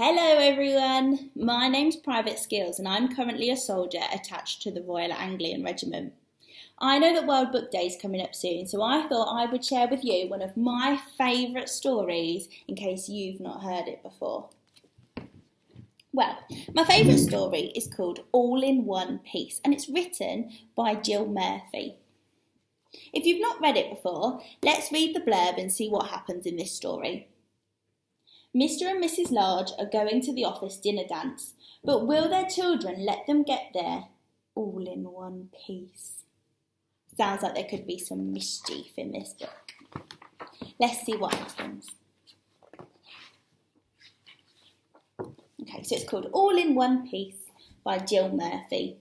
Hello everyone, my name's Private Skeels and I'm currently a soldier attached to the Royal Anglian Regiment. I know that World Book Day is coming up soon, so I thought I would share with you one of my favourite stories in case you've not heard it before. Well, my favourite story is called All in One Piece and it's written by Jill Murphy. If you've not read it before, let's read the blurb and see what happens in this story. Mr. and Mrs. Large are going to the office dinner dance, but will their children let them get there all in one piece? Sounds like there could be some mischief in this book. Let's see what happens. Okay, so it's called All in One Piece by Jill Murphy.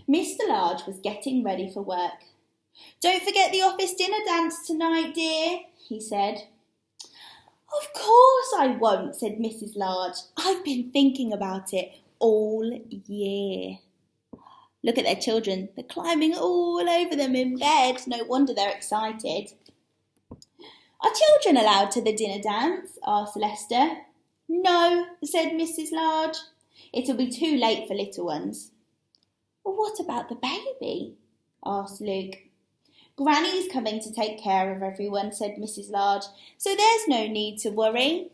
Mr. Large was getting ready for work. "Don't forget the office dinner dance tonight, dear," he said. "Of course I won't," said Mrs. Large. "I've been thinking about it all year." Look at their children. They're climbing all over them in bed. No wonder they're excited. "Are children allowed to the dinner dance?" asked Lester. "No," said Mrs. Large. "It'll be too late for little ones." "Well, what about the baby?" asked Luke. "Granny's coming to take care of everyone," said Mrs. Large, "so there's no need to worry."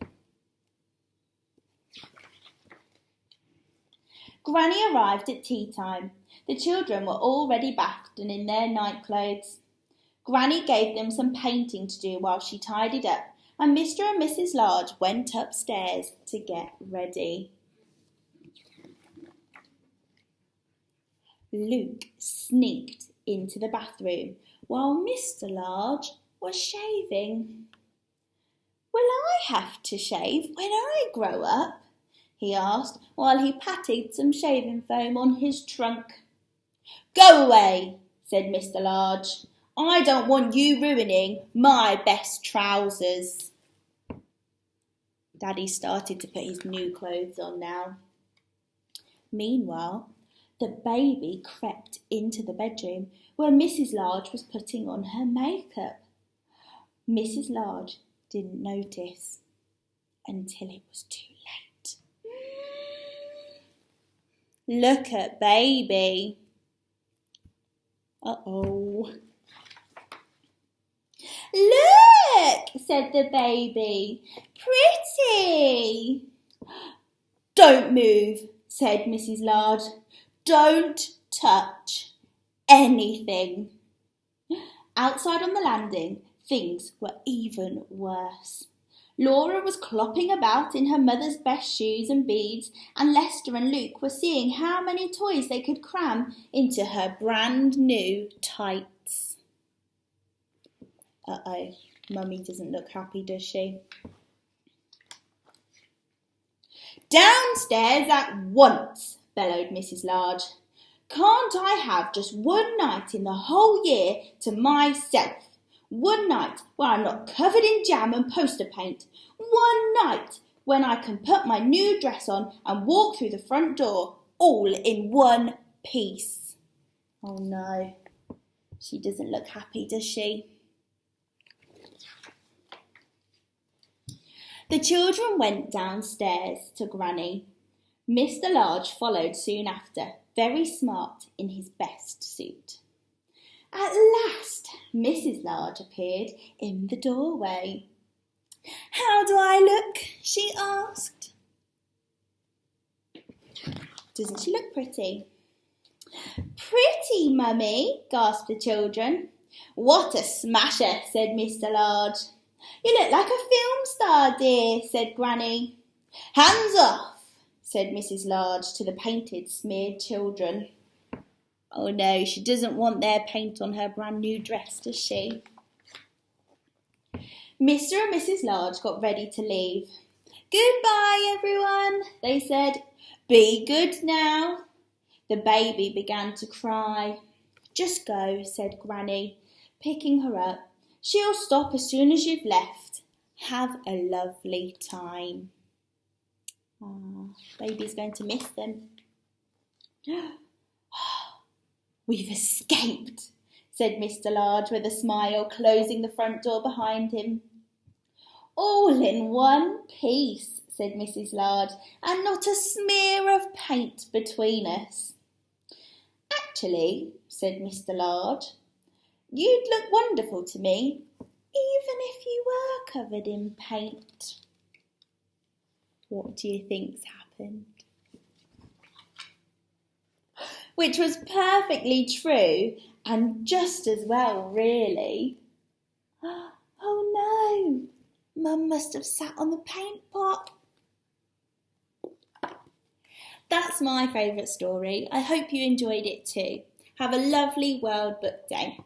Granny arrived at tea time. The children were already bathed and in their night clothes. Granny gave them some painting to do while she tidied up, and Mr. and Mrs. Large went upstairs to get ready. Luke sneaked into the bathroom while Mr. Large was shaving. "Will I have to shave when I grow up?" he asked while he patted some shaving foam on his trunk. "Go away," said Mr. Large. "I don't want you ruining my best trousers." Daddy started to put his new clothes on now. Meanwhile, the baby crept into the bedroom where Mrs. Large was putting on her makeup. Mrs. Large didn't notice until it was too late. "Look at baby." Uh-oh. "Look," said the baby. "Pretty." "Don't move," said Mrs. Large. "Don't touch anything." Outside on the landing, things were even worse. Laura was clopping about in her mother's best shoes and beads, and Lester and Luke were seeing how many toys they could cram into her brand new tights. Uh-oh, Mummy doesn't look happy, does she? "Downstairs at once," bellowed Mrs. Large. "Can't I have just one night in the whole year to myself? One night where I'm not covered in jam and poster paint. One night when I can put my new dress on and walk through the front door all in one piece." Oh no, she doesn't look happy, does she? The children went downstairs to Granny. Mr. Large followed soon after, very smart in his best suit. At last, Mrs. Large appeared in the doorway. "How do I look?" she asked. "Doesn't she look pretty?" "Pretty, Mummy," gasped the children. "What a smasher," said Mr. Large. "You look like a film star, dear," said Granny. "Hands off," said Mrs. Large to the painted, smeared children. Oh no, she doesn't want their paint on her brand new dress, does she? Mr. and Mrs. Large got ready to leave. "Goodbye, everyone," they said. "Be good now." The baby began to cry. "Just go," said Granny, picking her up. "She'll stop as soon as you've left. Have a lovely time." Baby's going to miss them. "We've escaped," said Mr. Large with a smile, closing the front door behind him. "All in one piece," said Mrs. Large, and not a smear of paint between us. Actually, said Mr. Large, you'd look wonderful to me, even if you were covered in paint. What do you think's happened? Which was perfectly true, and just as well, really. Oh no, Mum must have sat on the paint pot. That's my favourite story. I hope you enjoyed it too. Have a lovely World Book Day.